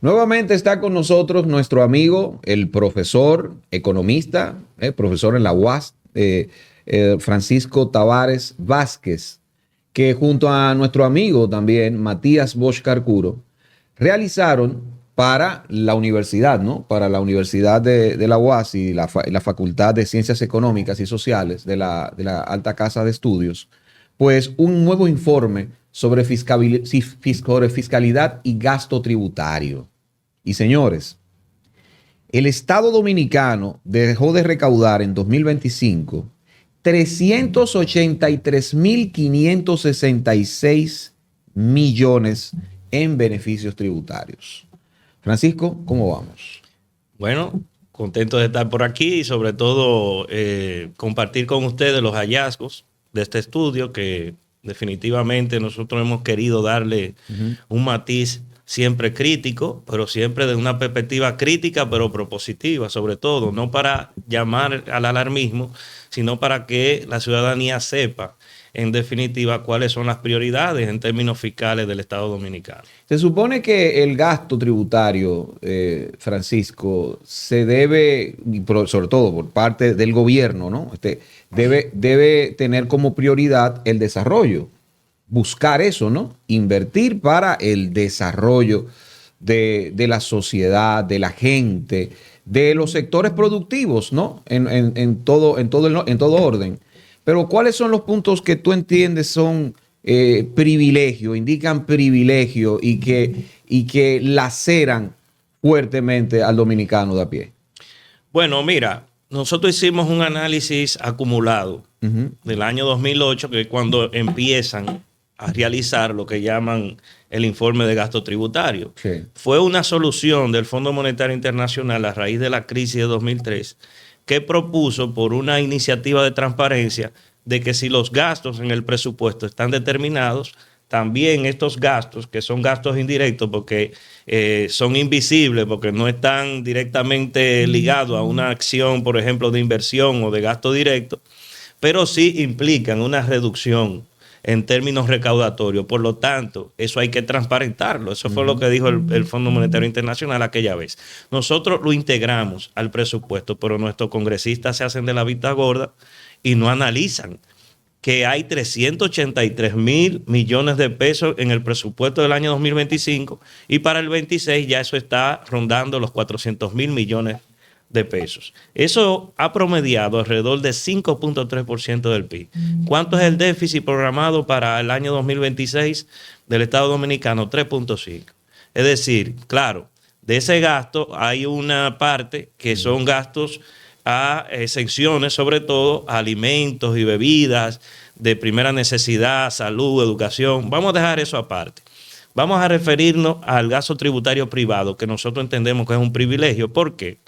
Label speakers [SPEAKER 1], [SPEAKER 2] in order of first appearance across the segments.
[SPEAKER 1] Nuevamente está con nosotros nuestro amigo, el profesor, economista, profesor en la UAS, Francisco Tavares Vázquez, que junto a nuestro amigo también, Matías Bosch Carcuro, realizaron para la universidad, ¿no? Para la Universidad de la UAS y la Facultad de Ciencias Económicas y Sociales de la Alta Casa de Estudios, pues un nuevo informe sobre fiscalidad y gasto tributario. Y señores, el Estado Dominicano dejó de recaudar en 2025 383.566 millones en beneficios tributarios. Francisco, ¿cómo vamos?
[SPEAKER 2] Bueno, contento de estar por aquí y sobre todo compartir con ustedes los hallazgos de este estudio que definitivamente nosotros hemos querido darle un matiz siempre crítico, pero siempre de una perspectiva crítica, pero propositiva, sobre todo, no para llamar al alarmismo, sino para que la ciudadanía sepa, en definitiva, cuáles son las prioridades en términos fiscales del Estado Dominicano.
[SPEAKER 1] Se supone que el gasto tributario, Francisco, se debe, sobre todo por parte del gobierno, ¿no? Debe tener como prioridad el desarrollo. Buscar eso, ¿no? Invertir para el desarrollo de la sociedad, de la gente, de los sectores productivos, ¿no? En todo orden. Pero ¿cuáles son los puntos que tú entiendes son privilegio, indican privilegio y que laceran fuertemente al dominicano de a pie?
[SPEAKER 2] Bueno, mira, nosotros hicimos un análisis acumulado del año 2008, que es cuando empiezan a realizar lo que llaman el informe de gasto tributario.
[SPEAKER 1] Sí.
[SPEAKER 2] Fue una solución del Fondo Monetario Internacional a raíz de la crisis de 2003 que propuso por una iniciativa de transparencia de que si los gastos en el presupuesto están determinados, también estos gastos, que son gastos indirectos porque son invisibles, porque no están directamente ligados a una acción, por ejemplo, de inversión o de gasto directo, pero sí implican una reducción en términos recaudatorios. Por lo tanto, eso hay que transparentarlo. Eso fue lo que dijo el Fondo Monetario Internacional aquella vez. Nosotros lo integramos al presupuesto, pero nuestros congresistas se hacen de la vista gorda y no analizan que hay 383.000 millones de pesos en el presupuesto del año 2025 y para el 26 ya eso está rondando los 400.000 millones de pesos. Eso ha promediado alrededor de 5.3% del PIB. ¿Cuánto es el déficit programado para el año 2026 del Estado Dominicano? 3.5. Es decir, claro, de ese gasto hay una parte que son gastos a exenciones, sobre todo a alimentos y bebidas de primera necesidad, salud, educación. Vamos a dejar eso aparte. Vamos a referirnos al gasto tributario privado, que nosotros entendemos que es un privilegio. ¿Por qué?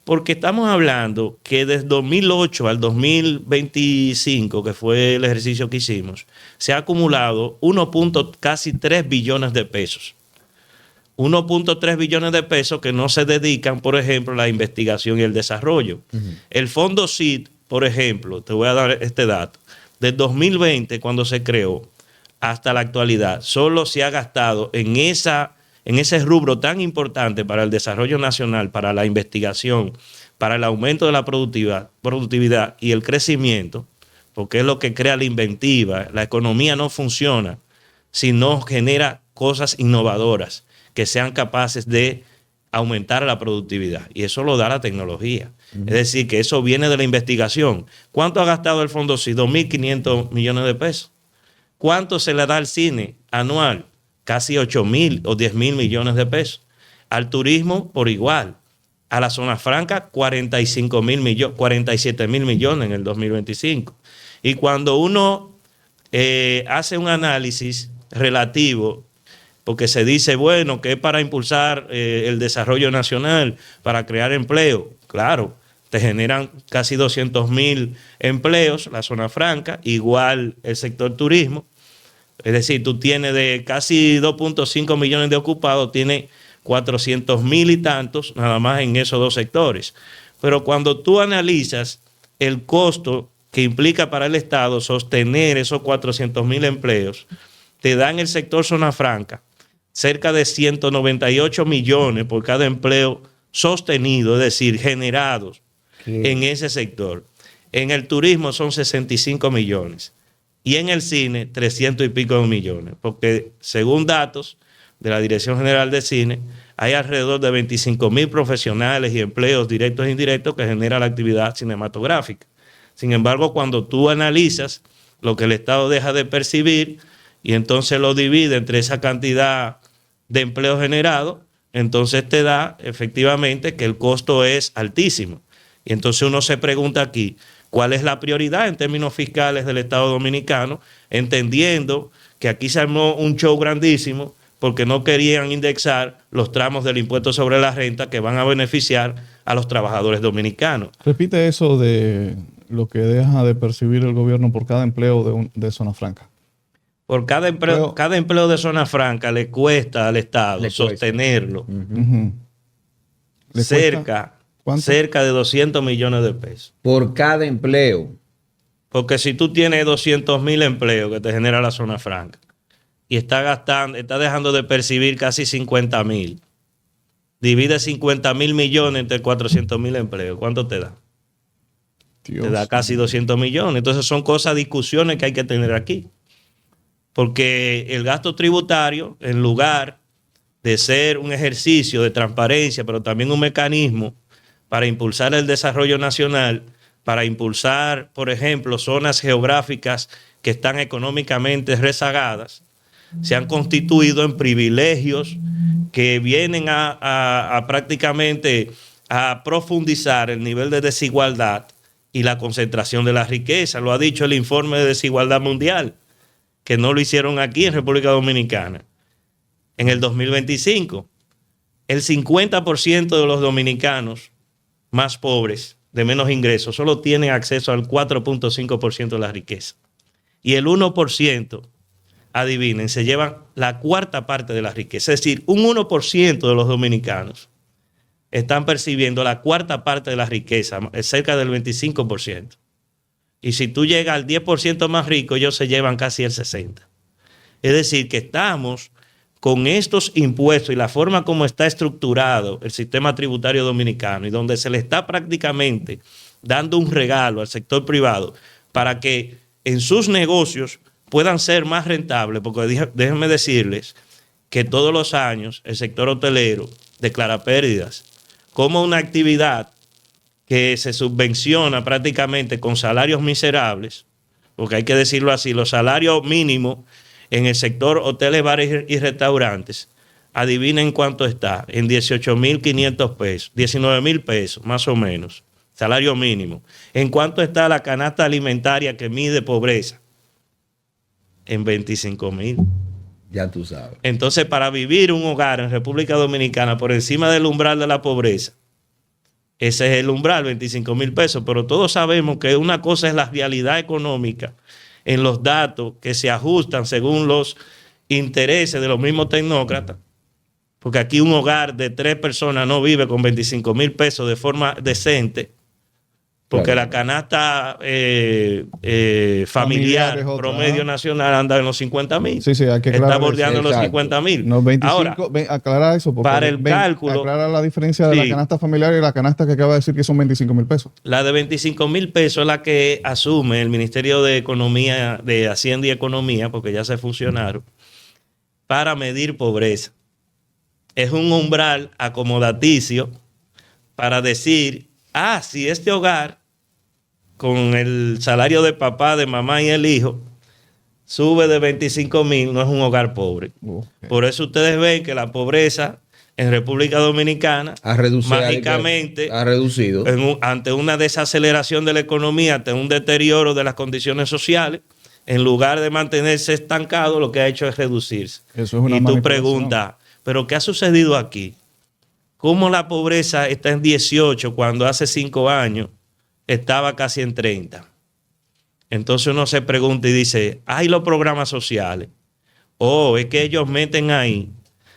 [SPEAKER 2] Porque estamos hablando que desde 2008 al 2025, que fue el ejercicio que hicimos, se ha acumulado casi 3 billones de pesos. 1.3 billones de pesos que no se dedican, por ejemplo, a la investigación y el desarrollo. El Fondo CID, por ejemplo, te voy a dar este dato, desde 2020, cuando se creó, hasta la actualidad, solo se ha gastado en ese rubro tan importante para el desarrollo nacional, para la investigación, para el aumento de la productividad y el crecimiento, porque es lo que crea la inventiva. La economía no funciona si no genera cosas innovadoras que sean capaces de aumentar la productividad. Y eso lo da la tecnología. Es decir, que eso viene de la investigación. ¿Cuánto ha gastado el Fondo CID? 2.500 millones de pesos. ¿Cuánto se le da al cine anual? Casi 8.000 o 10.000 millones de pesos. Al turismo, por igual. A la zona franca, 47.000 millones en el 2025. Y cuando uno hace un análisis relativo, porque se dice, bueno, que es para impulsar el desarrollo nacional, para crear empleo. Claro, te generan casi 200.000 empleos, la zona franca, igual el sector turismo. Es decir, tú tienes de casi 2.5 millones de ocupados, tienes 400.000 y tantos nada más en esos dos sectores. Pero cuando tú analizas el costo que implica para el Estado sostener esos 400.000 empleos, te dan el sector zona franca cerca de 198 millones por cada empleo sostenido, es decir, generados en ese sector. En el turismo son 65 millones y en el cine 300 y pico de millones, porque según datos de la Dirección General de Cine, hay alrededor de 25,000 profesionales y empleos directos e indirectos que genera la actividad cinematográfica. Sin embargo, cuando tú analizas lo que el Estado deja de percibir y entonces lo divide entre esa cantidad de empleo generado, entonces te da efectivamente que el costo es altísimo. Y entonces uno se pregunta aquí, ¿cuál es la prioridad en términos fiscales del Estado Dominicano? Entendiendo que aquí se armó un show grandísimo porque no querían indexar los tramos del impuesto sobre la renta que van a beneficiar a los trabajadores dominicanos.
[SPEAKER 3] Repite eso de lo que deja de percibir el gobierno por cada empleo de zona franca.
[SPEAKER 2] Por cada empleo de zona franca le cuesta al Estado sostenerlo cerca de 200 millones de pesos.
[SPEAKER 1] Por cada empleo.
[SPEAKER 2] Porque si tú tienes 200,000 empleos que te genera la zona franca y está dejando de percibir casi 50,000, divide 50,000 millones entre 400,000 empleos, ¿cuánto te da? Te da casi 200 millones. Entonces son discusiones que hay que tener aquí. Porque el gasto tributario, en lugar de ser un ejercicio de transparencia, pero también un mecanismo para impulsar el desarrollo nacional, para impulsar, por ejemplo, zonas geográficas que están económicamente rezagadas, se han constituido en privilegios que vienen a prácticamente a profundizar el nivel de desigualdad y la concentración de la riqueza. Lo ha dicho el informe de desigualdad mundial, que no lo hicieron aquí en República Dominicana. En el 2025, el 50% de los dominicanos más pobres, de menos ingresos, solo tienen acceso al 4.5% de la riqueza. Y el 1%, adivinen, se llevan la cuarta parte de la riqueza. Es decir, un 1% de los dominicanos están percibiendo la cuarta parte de la riqueza, cerca del 25%. Y si tú llegas al 10% más rico, ellos se llevan casi el 60%. Es decir, que estamos con estos impuestos y la forma como está estructurado el sistema tributario dominicano y donde se le está prácticamente dando un regalo al sector privado para que en sus negocios puedan ser más rentables, porque déjenme decirles que todos los años el sector hotelero declara pérdidas, como una actividad que se subvenciona prácticamente con salarios miserables, porque hay que decirlo así, los salarios mínimos en el sector hoteles, bares y restaurantes, adivinen cuánto está, en 18,500 pesos, 19,000 pesos más o menos, salario mínimo. ¿En cuánto está la canasta alimentaria que mide pobreza? En 25,000.
[SPEAKER 1] Ya tú sabes.
[SPEAKER 2] Entonces, para vivir un hogar en República Dominicana por encima del umbral de la pobreza, ese es el umbral, 25,000 pesos, pero todos sabemos que una cosa es la realidad económica en los datos que se ajustan según los intereses de los mismos tecnócratas, porque aquí un hogar de 3 personas no vive con 25,000 pesos de forma decente, porque claro, la canasta familiar promedio nacional anda en los 50,000.
[SPEAKER 3] Sí, hay que
[SPEAKER 2] está bordeando los 50,000.
[SPEAKER 3] No, 25,
[SPEAKER 2] ahora,
[SPEAKER 3] aclara eso. Porque
[SPEAKER 2] para el cálculo.
[SPEAKER 3] Aclara la diferencia de la canasta familiar y la canasta que acaba de decir que son 25,000 pesos.
[SPEAKER 2] La de 25,000 pesos es la que asume el Ministerio de Economía, de Hacienda y Economía, porque ya se fusionaron, para medir pobreza. Es un umbral acomodaticio para decir, si este hogar, con el salario de papá, de mamá y el hijo, sube de 25,000, no es un hogar pobre. Okay. Por eso ustedes ven que la pobreza en República Dominicana mágicamente
[SPEAKER 1] ha reducido
[SPEAKER 2] ante una desaceleración de la economía, ante un deterioro de las condiciones sociales, en lugar de mantenerse estancado, lo que ha hecho es reducirse.
[SPEAKER 3] Eso es una
[SPEAKER 2] y tú preguntas, ¿pero qué ha sucedido aquí? ¿Cómo la pobreza está en 18 cuando hace 5 años estaba casi en 30? Entonces uno se pregunta y dice, ¿hay los programas sociales? Es que ellos meten ahí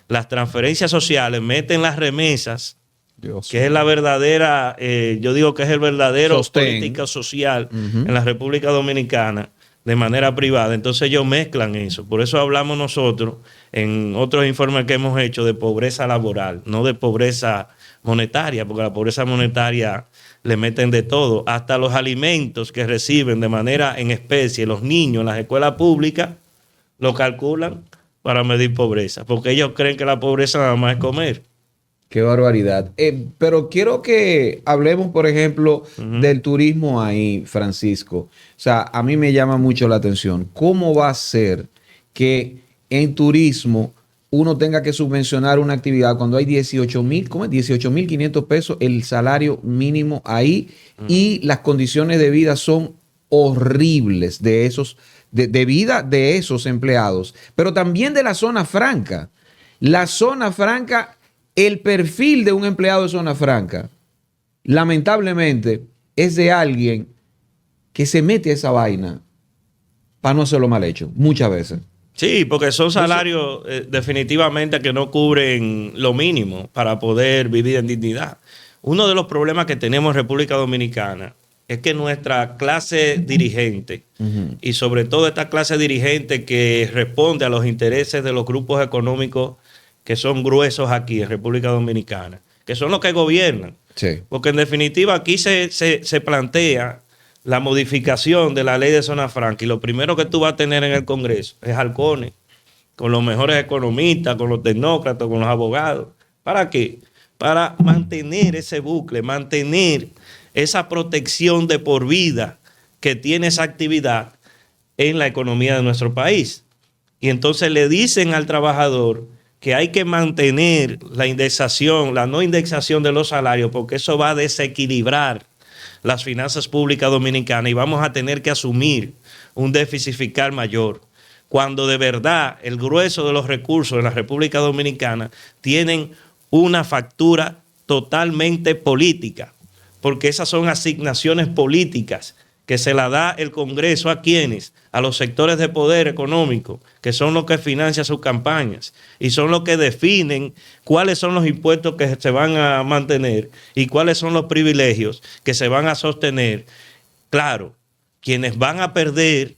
[SPEAKER 2] las transferencias sociales, meten las remesas, que es la verdadera, yo digo que es el verdadero política social en la República Dominicana, de manera privada, entonces ellos mezclan eso. Por eso hablamos nosotros en otros informes que hemos hecho de pobreza laboral, no de pobreza monetaria, porque la pobreza monetaria le meten de todo, hasta los alimentos que reciben de manera en especie los niños en las escuelas públicas lo calculan para medir pobreza, porque ellos creen que la pobreza nada más es comer.
[SPEAKER 1] Qué barbaridad. Pero quiero que hablemos, por ejemplo, del turismo ahí, Francisco. O sea, a mí me llama mucho la atención. ¿Cómo va a ser que en turismo uno tenga que subvencionar una actividad cuando hay 18,000, ¿cómo es? 18,500 pesos el salario mínimo ahí y las condiciones de vida son horribles de esos, de vida de esos empleados, pero también de la zona franca. La zona franca, el perfil de un empleado de zona franca, lamentablemente, es de alguien que se mete a esa vaina para no hacerlo mal hecho, muchas veces.
[SPEAKER 2] Sí, porque son salarios definitivamente que no cubren lo mínimo para poder vivir en dignidad. Uno de los problemas que tenemos en República Dominicana es que nuestra clase dirigente, y sobre todo esta clase dirigente que responde a los intereses de los grupos económicos que son gruesos aquí en República Dominicana, que son los que gobiernan.
[SPEAKER 1] Sí.
[SPEAKER 2] Porque en definitiva aquí se plantea la modificación de la ley de zona franca y lo primero que tú vas a tener en el Congreso es halcones, con los mejores economistas, con los tecnócratas, con los abogados. ¿Para qué? Para mantener ese bucle, mantener esa protección de por vida que tiene esa actividad en la economía de nuestro país. Y entonces le dicen al trabajador que hay que mantener la indexación, la no indexación de los salarios, porque eso va a desequilibrar las finanzas públicas dominicanas y vamos a tener que asumir un déficit fiscal mayor, cuando de verdad el grueso de los recursos en la República Dominicana tienen una factura totalmente política, porque esas son asignaciones políticas que se la da el Congreso a quienes, a los sectores de poder económico, que son los que financian sus campañas y son los que definen cuáles son los impuestos que se van a mantener y cuáles son los privilegios que se van a sostener. Claro, quienes van a perder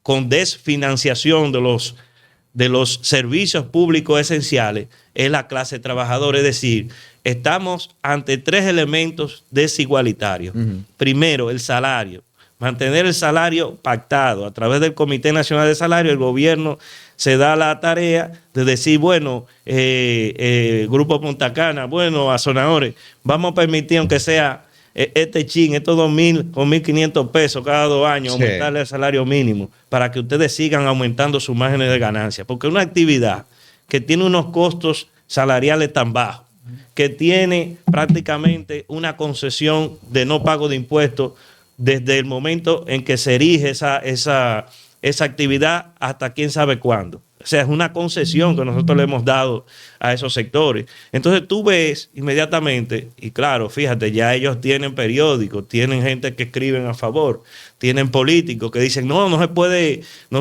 [SPEAKER 2] con desfinanciación de los servicios públicos esenciales es la clase trabajadora, es decir, estamos ante tres elementos desigualitarios. Primero, el salario. Mantener el salario pactado a través del Comité Nacional de Salario. El gobierno se da la tarea de decir, bueno, Grupo Punta Cana, bueno, Azonadores, vamos a permitir, aunque sea estos 2,000 o 1,500 pesos cada 2 años, sí, aumentarle el salario mínimo para que ustedes sigan aumentando sus márgenes de ganancia. Porque una actividad que tiene unos costos salariales tan bajos, que tiene prácticamente una concesión de no pago de impuestos desde el momento en que se erige esa actividad hasta quién sabe cuándo. O sea, es una concesión que nosotros le hemos dado a esos sectores. Entonces tú ves inmediatamente, y claro, fíjate, ya ellos tienen periódicos, tienen gente que escriben a favor, tienen políticos que dicen, no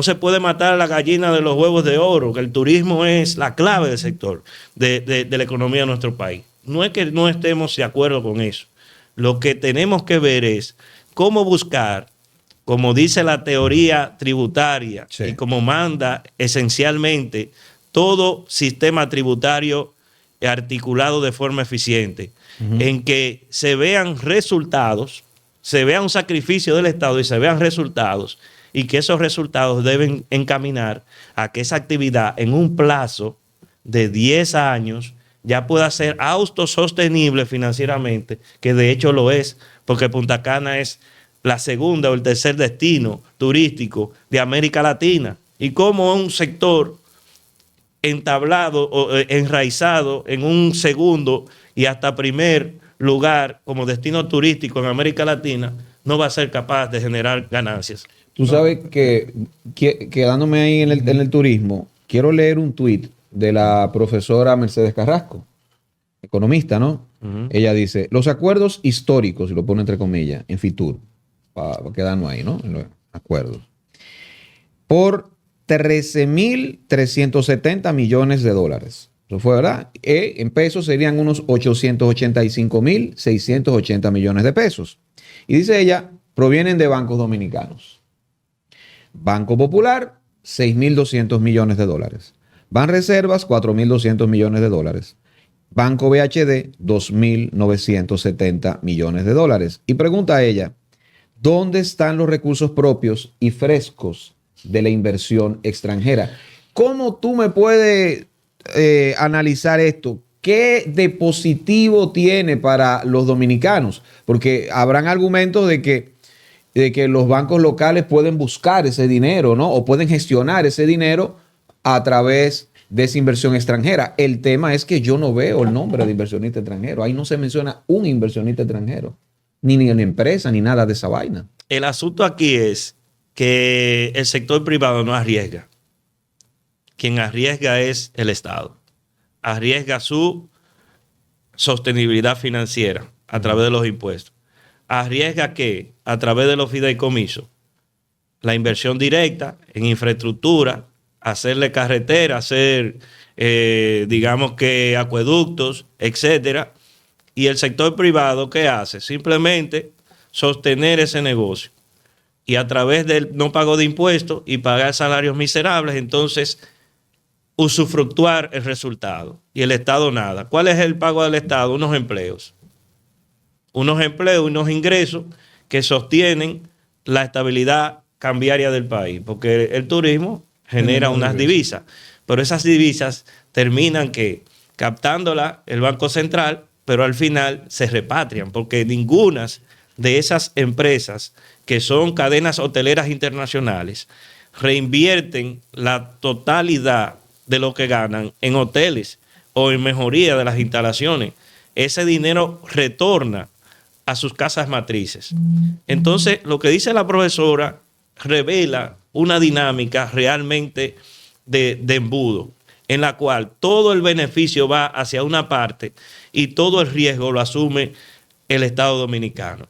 [SPEAKER 2] se puede matar a la gallina de los huevos de oro, que el turismo es la clave del sector de la economía de nuestro país. No es que no estemos de acuerdo con eso. Lo que tenemos que ver es cómo buscar, como dice la teoría tributaria, sí, y como manda esencialmente todo sistema tributario articulado de forma eficiente, en que se vean resultados, se vea un sacrificio del Estado y se vean resultados, y que esos resultados deben encaminar a que esa actividad en un plazo de 10 años ya pueda ser autosostenible financieramente, que de hecho lo es, porque Punta Cana es la segunda o el tercer destino turístico de América Latina. Y como un sector entablado o enraizado en un segundo y hasta primer lugar como destino turístico en América Latina no va a ser capaz de generar ganancias.
[SPEAKER 1] Tú sabes que quedándome ahí en el turismo, quiero leer un tuit de la profesora Mercedes Carrasco, economista, ¿no? Ella dice, los acuerdos históricos, y lo pone entre comillas, en Fitur, para quedarnos ahí, ¿no? En los acuerdos. Por 13,370 millones de dólares. Eso fue, ¿verdad? En pesos serían unos 885,680 millones de pesos. Y dice ella, provienen de bancos dominicanos. Banco Popular, 6.200 millones de dólares. Banreservas, 4.200 millones de dólares. Banco BHD, 2.970 millones de dólares. Y pregunta a ella, ¿dónde están los recursos propios y frescos de la inversión extranjera? ¿Cómo tú me puedes analizar esto? ¿Qué de positivo tiene para los dominicanos? Porque habrán argumentos de que los bancos locales pueden buscar ese dinero, ¿no? O pueden gestionar ese dinero a través de esa inversión extranjera. El tema es que yo no veo el nombre de inversionista extranjero. Ahí no se menciona un inversionista extranjero, ni una empresa, ni nada de esa vaina.
[SPEAKER 2] El asunto aquí es que el sector privado no arriesga. Quien arriesga es el Estado. Arriesga su sostenibilidad financiera a través de los impuestos. Arriesga que a través de los fideicomisos, la inversión directa en infraestructura, hacerle carretera, hacer, digamos que acueductos, etcétera. Y el sector privado, ¿qué hace? Simplemente sostener ese negocio. Y a través del no pago de impuestos y pagar salarios miserables, entonces usufructuar el resultado. Y el Estado nada. ¿Cuál es el pago del Estado? Unos empleos. Unos empleos, unos ingresos que sostienen la estabilidad cambiaria del país. Porque el turismo genera unas divisas. Pero esas divisas terminan que captándolas el Banco Central, pero al final se repatrian. Porque ninguna de esas empresas que son cadenas hoteleras internacionales reinvierten la totalidad de lo que ganan en hoteles o en mejoría de las instalaciones. Ese dinero retorna a sus casas matrices. Entonces, lo que dice la profesora revela una dinámica realmente de embudo, en la cual todo el beneficio va hacia una parte y todo el riesgo lo asume el Estado dominicano.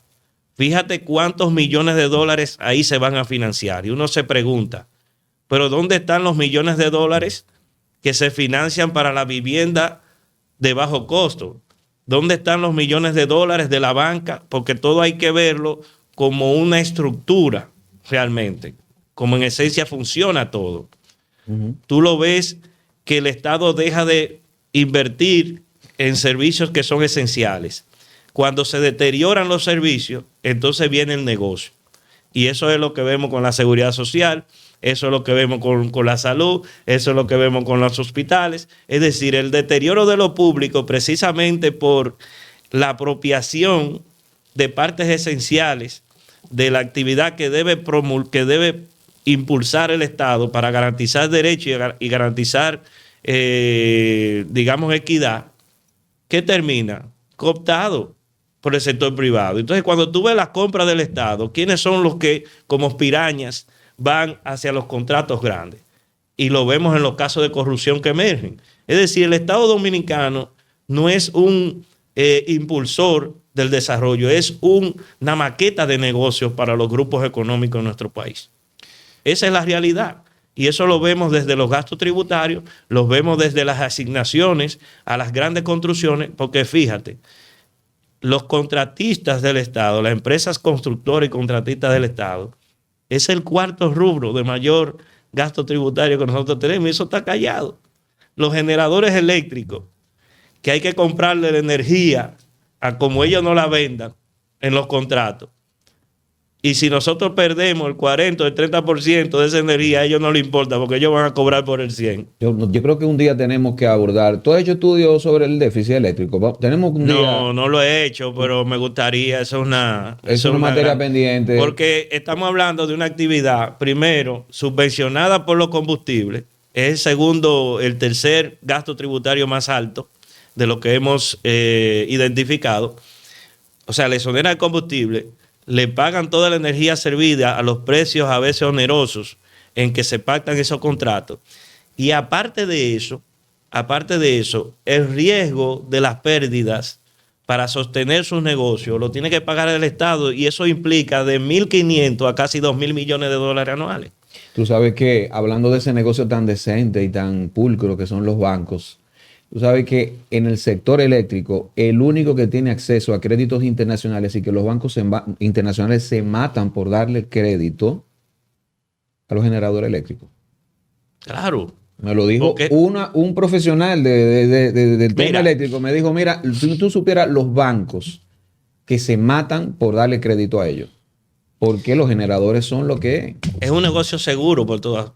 [SPEAKER 2] Fíjate cuántos millones de dólares ahí se van a financiar. Y uno se pregunta, ¿pero dónde están los millones de dólares que se financian para la vivienda de bajo costo? ¿Dónde están los millones de dólares de la banca? Porque todo hay que verlo como una estructura realmente, como en esencia funciona todo. Tú lo ves que el Estado deja de invertir en servicios que son esenciales. Cuando se deterioran los servicios, entonces viene el negocio. Y eso es lo que vemos con la seguridad social, eso es lo que vemos con la salud, eso es lo que vemos con los hospitales. Es decir, el deterioro de lo público precisamente por la apropiación de partes esenciales de la actividad que debe impulsar el Estado para garantizar derechos y garantizar, digamos, equidad, ¿qué termina? Cooptado por el sector privado. Entonces, cuando tú ves las compras del Estado, ¿quiénes son los que, como pirañas, van hacia los contratos grandes? Y lo vemos en los casos de corrupción que emergen. Es decir, el Estado dominicano no es un impulsor del desarrollo, es una maqueta de negocios para los grupos económicos de nuestro país. Esa es la realidad. Y eso lo vemos desde los gastos tributarios, los vemos desde las asignaciones a las grandes construcciones, porque fíjate, los contratistas del Estado, las empresas constructoras y contratistas del Estado, es el cuarto rubro de mayor gasto tributario que nosotros tenemos, y eso está callado. Los generadores eléctricos, que hay que comprarle la energía a como ellos no la vendan en los contratos. Y si nosotros perdemos el 40 o el 30% de esa energía, a ellos no les importa porque ellos van a cobrar por el 100.
[SPEAKER 1] Yo creo que un día tenemos que abordar. ¿Tú has hecho estudios sobre el déficit eléctrico? Tenemos un día.
[SPEAKER 2] No lo he hecho, pero me gustaría. Eso es una
[SPEAKER 1] materia pendiente.
[SPEAKER 2] Porque estamos hablando de una actividad, primero, subvencionada por los combustibles. Es el tercer gasto tributario más alto de lo que hemos identificado. O sea, le exonera el combustible, le pagan toda la energía servida a los precios a veces onerosos en que se pactan esos contratos. Y aparte de eso, el riesgo de las pérdidas para sostener sus negocios lo tiene que pagar el Estado, y eso implica de 1.500 a casi 2.000 millones de dólares anuales.
[SPEAKER 1] Tú sabes que, hablando de ese negocio tan decente y tan pulcro que son los bancos, tú sabes que en el sector eléctrico, el único que tiene acceso a créditos internacionales y que los bancos internacionales se matan por darle crédito a los generadores eléctricos.
[SPEAKER 2] Claro.
[SPEAKER 1] Me lo dijo
[SPEAKER 2] Porque,
[SPEAKER 1] un profesional del tema
[SPEAKER 2] mira,
[SPEAKER 1] eléctrico. Me dijo, mira, si tú supieras los bancos que se matan por darle crédito a ellos. Porque los generadores son lo que es.
[SPEAKER 2] es un negocio seguro por todas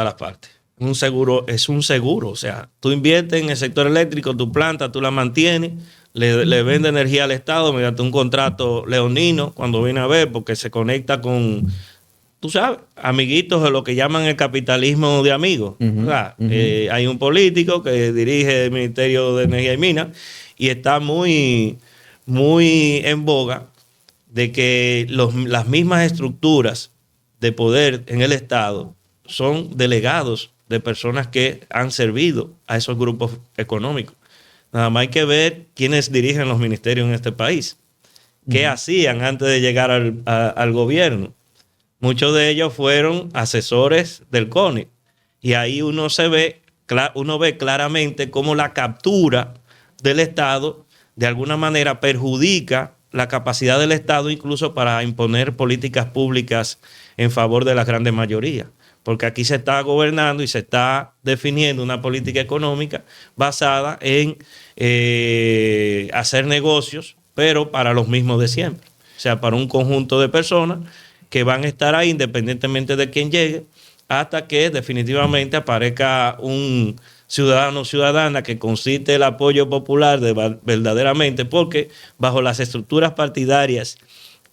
[SPEAKER 2] las partes. Un seguro es un seguro. O sea, tú inviertes en el sector eléctrico, tu planta, tú la mantienes, le vendes energía al Estado mediante un contrato leonino cuando viene a ver, porque se conecta con, tú sabes, amiguitos de lo que llaman el capitalismo de amigos. O sea, hay un político que dirige el Ministerio de Energía y Minas y está muy, muy en boga de que las mismas estructuras de poder en el Estado son delegados de personas que han servido a esos grupos económicos. Nada más hay que ver quiénes dirigen los ministerios en este país, qué hacían antes de llegar al gobierno. Muchos de ellos fueron asesores del CONE y ahí uno ve claramente cómo la captura del Estado de alguna manera perjudica la capacidad del Estado incluso para imponer políticas públicas en favor de la grande mayoría. Porque aquí se está gobernando y se está definiendo una política económica basada en hacer negocios, pero para los mismos de siempre. O sea, para un conjunto de personas que van a estar ahí independientemente de quién llegue, hasta que definitivamente aparezca un ciudadano o ciudadana que concite el apoyo popular verdaderamente, porque bajo las estructuras partidarias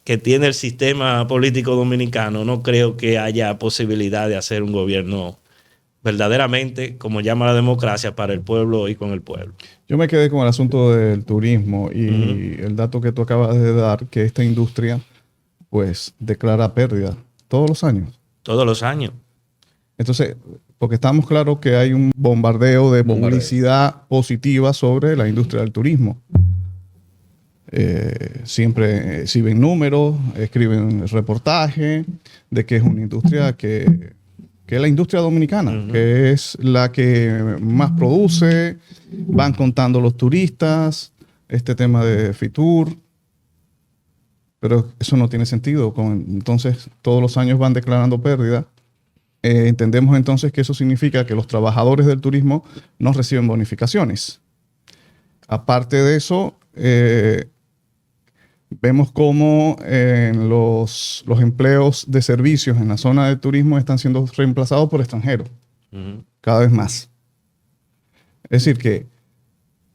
[SPEAKER 2] que tiene el sistema político dominicano, no creo que haya posibilidad de hacer un gobierno verdaderamente, como llama la democracia, para el pueblo y con el pueblo.
[SPEAKER 3] Yo me quedé con el asunto del turismo y el dato que tú acabas de dar, que esta industria pues declara pérdida todos los años.
[SPEAKER 2] Todos los años.
[SPEAKER 3] Entonces, porque estamos claros que hay un bombardeo de publicidad positiva sobre la industria del turismo. Siempre exhiben números, escriben reportajes de que es una industria que es la industria dominicana, que es la que más produce, van contando los turistas, este tema de Fitur, pero eso no tiene sentido. Entonces, todos los años van declarando pérdida. Entendemos entonces que eso significa que los trabajadores del turismo no reciben bonificaciones. Aparte de eso, vemos cómo los empleos de servicios en la zona de turismo están siendo reemplazados por extranjeros, cada vez más. Es decir, que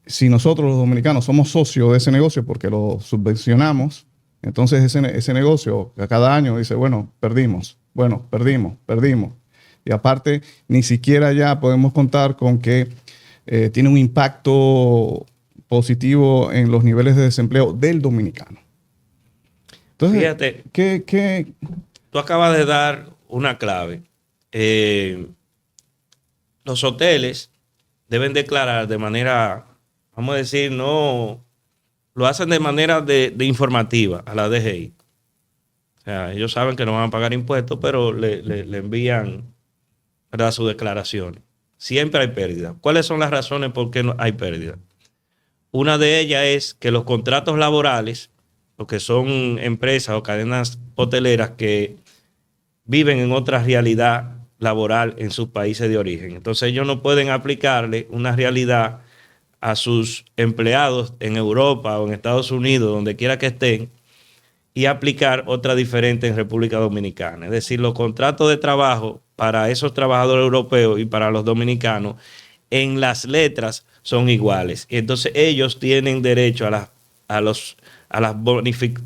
[SPEAKER 3] si nosotros los dominicanos somos socios de ese negocio porque lo subvencionamos, entonces ese negocio a cada año dice, bueno, perdimos. Y aparte, ni siquiera ya podemos contar con que tiene un impacto positivo en los niveles de desempleo del dominicano. Entonces,
[SPEAKER 2] fíjate, tú acabas de dar una clave. Los hoteles deben declarar de manera, vamos a decir, no, lo hacen de manera de informativa a la DGI. O sea, ellos saben que no van a pagar impuestos, pero le envían, ¿verdad?, sus declaraciones. Siempre hay pérdida. ¿Cuáles son las razones por qué no hay pérdida? Una de ellas es que los contratos laborales, lo que son empresas o cadenas hoteleras que viven en otra realidad laboral en sus países de origen. Entonces ellos no pueden aplicarle una realidad a sus empleados en Europa o en Estados Unidos, donde quiera que estén, y aplicar otra diferente en República Dominicana. Es decir, los contratos de trabajo para esos trabajadores europeos y para los dominicanos en las letras son iguales. Y entonces ellos tienen derecho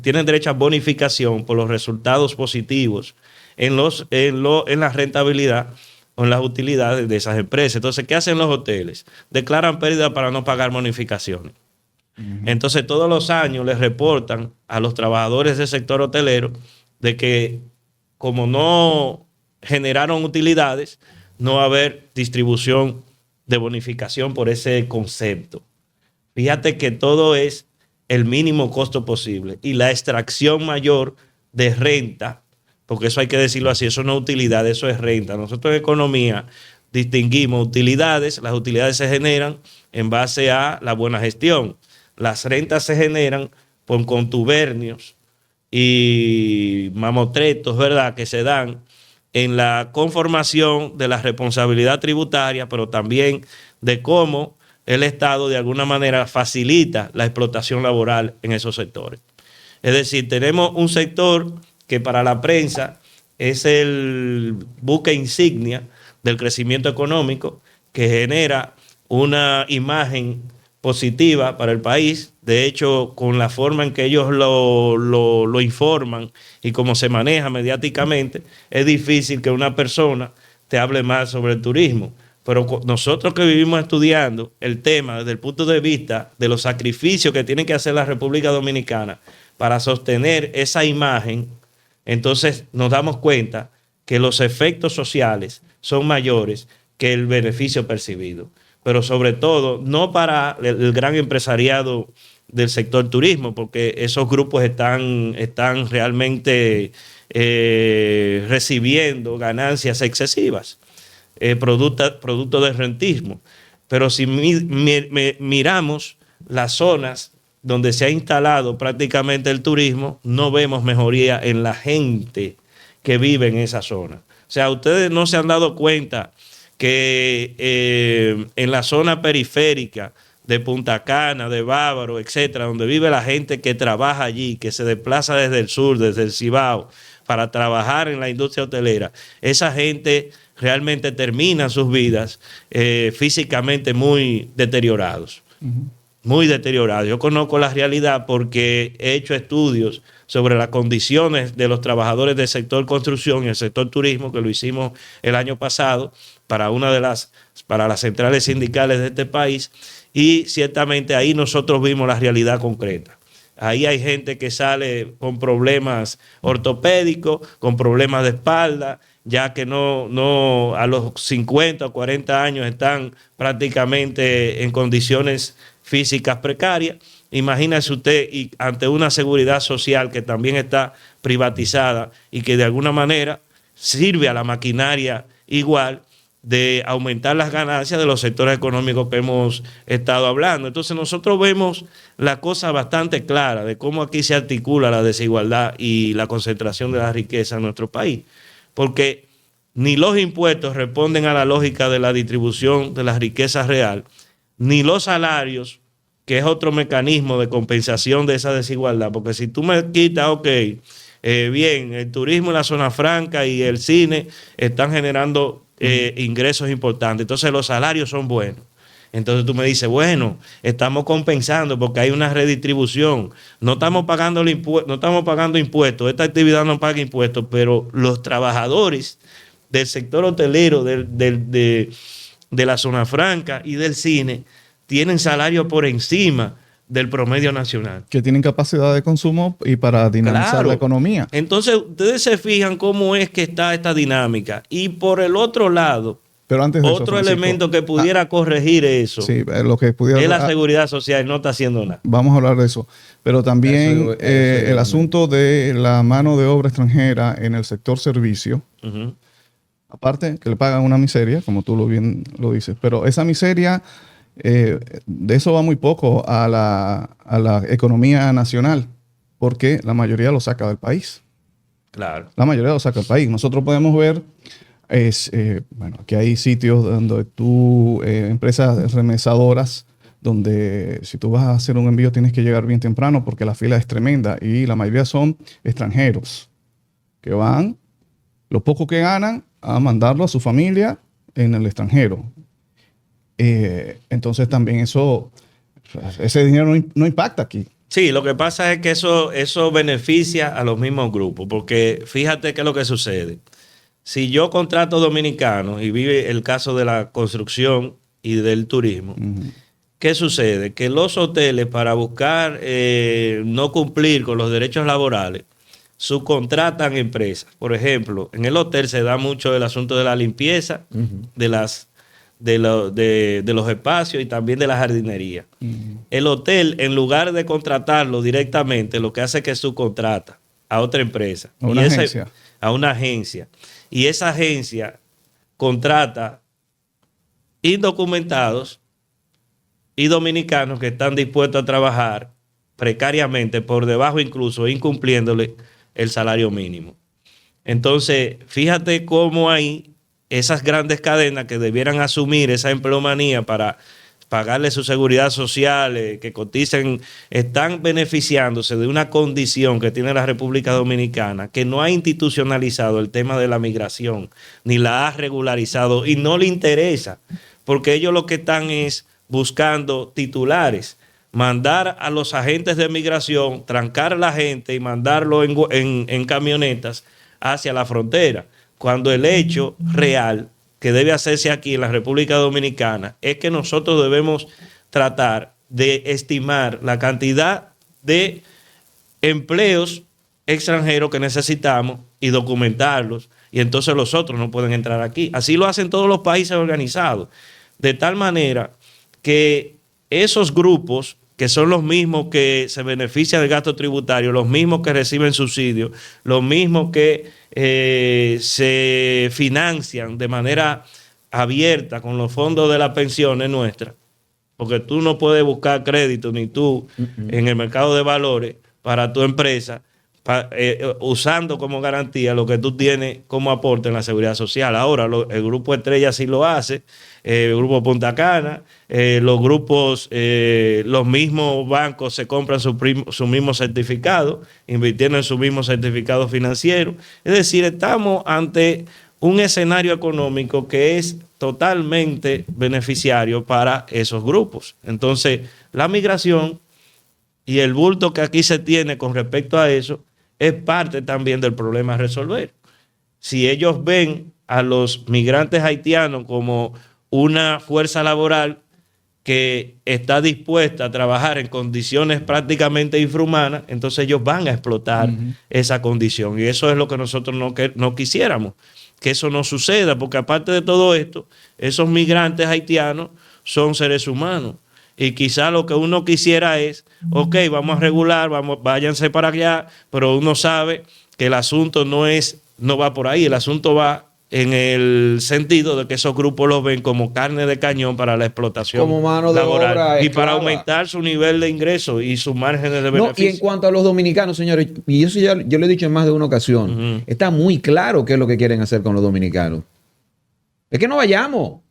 [SPEAKER 2] tienen derecho a bonificación por los resultados positivos en la rentabilidad o en las utilidades de esas empresas. Entonces, ¿qué hacen los hoteles? Declaran pérdida para no pagar bonificaciones. Entonces, todos los años les reportan a los trabajadores del sector hotelero de que como no generaron utilidades, no va a haber distribución de bonificación por ese concepto. Fíjate que todo es el mínimo costo posible y la extracción mayor de renta, porque eso hay que decirlo así, eso no es utilidad, eso es renta. Nosotros en economía distinguimos utilidades, las utilidades se generan en base a la buena gestión. Las rentas se generan por contubernios y mamotretos, ¿verdad?, que se dan en la conformación de la responsabilidad tributaria, pero también de cómo el Estado de alguna manera facilita la explotación laboral en esos sectores. Es decir, tenemos un sector que para la prensa es el buque insignia del crecimiento económico, que genera una imagen positiva para el país. De hecho, con la forma en que ellos lo informan y cómo se maneja mediáticamente, es difícil que una persona te hable mal sobre el turismo. Pero nosotros que vivimos estudiando el tema desde el punto de vista de los sacrificios que tiene que hacer la República Dominicana para sostener esa imagen, entonces nos damos cuenta que los efectos sociales son mayores que el beneficio percibido. Pero sobre todo, no para el gran empresariado del sector turismo, porque esos grupos están realmente recibiendo ganancias excesivas, producto del rentismo. Pero si miramos las zonas donde se ha instalado prácticamente el turismo, no vemos mejoría en la gente que vive en esa zona. O sea, ustedes no se han dado cuenta que en la zona periférica de Punta Cana, de Bávaro, etcétera, donde vive la gente que trabaja allí, que se desplaza desde el sur, desde el Cibao, para trabajar en la industria hotelera, esa gente realmente termina sus vidas físicamente muy deteriorados. Muy deteriorados. Yo conozco la realidad porque he hecho estudios sobre las condiciones de los trabajadores del sector construcción y el sector turismo, que lo hicimos el año pasado para para las centrales sindicales de este país, y ciertamente ahí nosotros vimos la realidad concreta. Ahí hay gente que sale con problemas ortopédicos, con problemas de espalda, ya que no a los 50 o 40 años están prácticamente en condiciones físicas precarias. Imagínese usted, y ante una seguridad social que también está privatizada y que de alguna manera sirve a la maquinaria igual de aumentar las ganancias de los sectores económicos que hemos estado hablando. Entonces nosotros vemos la cosa bastante clara de cómo aquí se articula la desigualdad y la concentración de la riqueza en nuestro país, porque ni los impuestos responden a la lógica de la distribución de la riqueza real, ni los salarios, que es otro mecanismo de compensación de esa desigualdad, porque si tú me quitas, bien, el turismo en la zona franca y el cine están generando ingresos importantes, entonces los salarios son buenos. Entonces tú me dices, bueno, estamos compensando porque hay una redistribución, no estamos pagando impuestos, esta actividad no paga impuestos, pero los trabajadores del sector hotelero, de la zona franca y del cine tienen salario por encima del promedio nacional.
[SPEAKER 3] Que tienen capacidad de consumo y para dinamizar la economía.
[SPEAKER 2] Entonces, ustedes se fijan cómo es que está esta dinámica. Y por el otro lado,
[SPEAKER 3] pero antes de
[SPEAKER 2] otro elemento que pudiera corregir eso
[SPEAKER 3] lo que pudiera,
[SPEAKER 2] es la seguridad social, no está haciendo nada.
[SPEAKER 3] Vamos a hablar de eso. Pero también el asunto de la mano de obra extranjera en el sector servicio. Aparte que le pagan una miseria, como tú bien lo dices, pero esa miseria, de eso va muy poco a la economía nacional, porque la mayoría lo saca del país.
[SPEAKER 2] Claro.
[SPEAKER 3] La mayoría lo saca del país. Nosotros podemos ver, que hay sitios donde empresas remesadoras, donde si tú vas a hacer un envío tienes que llegar bien temprano porque la fila es tremenda y la mayoría son extranjeros que van, lo poco que ganan, a mandarlo a su familia en el extranjero. Entonces también ese dinero no impacta aquí.
[SPEAKER 2] Sí, lo que pasa es que eso beneficia a los mismos grupos, porque fíjate qué es lo que sucede. Si yo contrato dominicanos y vive el caso de la construcción y del turismo, ¿qué sucede? Que los hoteles, para buscar no cumplir con los derechos laborales, subcontratan empresas. Por ejemplo, en el hotel se da mucho el asunto de la limpieza de los espacios y también de la jardinería. El hotel, en lugar de contratarlo directamente, lo que hace es que subcontrata a otra empresa. A una agencia. Y esa agencia contrata indocumentados y dominicanos que están dispuestos a trabajar precariamente, por debajo incluso, incumpliéndole el salario mínimo. Entonces, fíjate cómo hay esas grandes cadenas que debieran asumir esa empleomanía para pagarle su seguridad social, que coticen, están beneficiándose de una condición que tiene la República Dominicana, que no ha institucionalizado el tema de la migración, ni la ha regularizado y no le interesa, porque ellos lo que están es buscando titulares, mandar a los agentes de migración, trancar a la gente y mandarlo en camionetas hacia la frontera, cuando el hecho real que debe hacerse aquí en la República Dominicana es que nosotros debemos tratar de estimar la cantidad de empleos extranjeros que necesitamos y documentarlos, y entonces los otros no pueden entrar aquí. Así lo hacen todos los países organizados, de tal manera que esos grupos, que son los mismos que se benefician del gasto tributario, los mismos que reciben subsidios, los mismos que se financian de manera abierta con los fondos de las pensiones nuestras, porque tú no puedes buscar crédito ni tú en el mercado de valores para tu empresa usando como garantía lo que tú tienes como aporte en la seguridad social. Ahora el Grupo Estrella sí lo hace, el Grupo Punta Cana, los grupos, los mismos bancos se compran su mismo certificado, invirtiendo en su mismo certificado financiero. Es decir, estamos ante un escenario económico que es totalmente beneficiario para esos grupos. Entonces, la migración y el bulto que aquí se tiene con respecto a eso es parte también del problema a resolver. Si ellos ven a los migrantes haitianos como una fuerza laboral que está dispuesta a trabajar en condiciones prácticamente infrahumanas, entonces ellos van a explotar esa condición. Y eso es lo que nosotros no quisiéramos, que eso no suceda, porque aparte de todo esto, esos migrantes haitianos son seres humanos. Y quizá lo que uno quisiera es, ok, vamos a regular, váyanse para allá, pero uno sabe que el asunto no va por ahí, el asunto va en el sentido de que esos grupos los ven como carne de cañón para la explotación
[SPEAKER 1] como mano de
[SPEAKER 2] laboral
[SPEAKER 1] obra
[SPEAKER 2] y
[SPEAKER 1] esclava,
[SPEAKER 2] para aumentar su nivel de ingreso y sus márgenes de beneficio.
[SPEAKER 1] Y en cuanto a los dominicanos, señores, y eso ya yo lo he dicho en más de una ocasión, está muy claro qué es lo que quieren hacer con los dominicanos. Es que no vayamos.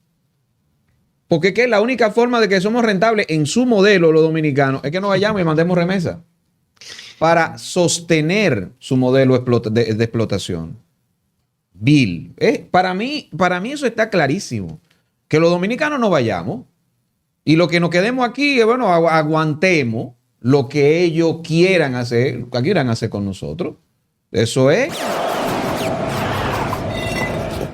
[SPEAKER 1] Porque es que la única forma de que somos rentables en su modelo, los dominicanos, es que no vayamos y mandemos remesa para sostener su modelo de explotación. Bill, para mí eso está clarísimo. Que los dominicanos no vayamos y lo que nos quedemos aquí, bueno, aguantemos lo que ellos quieran hacer con nosotros. Eso es.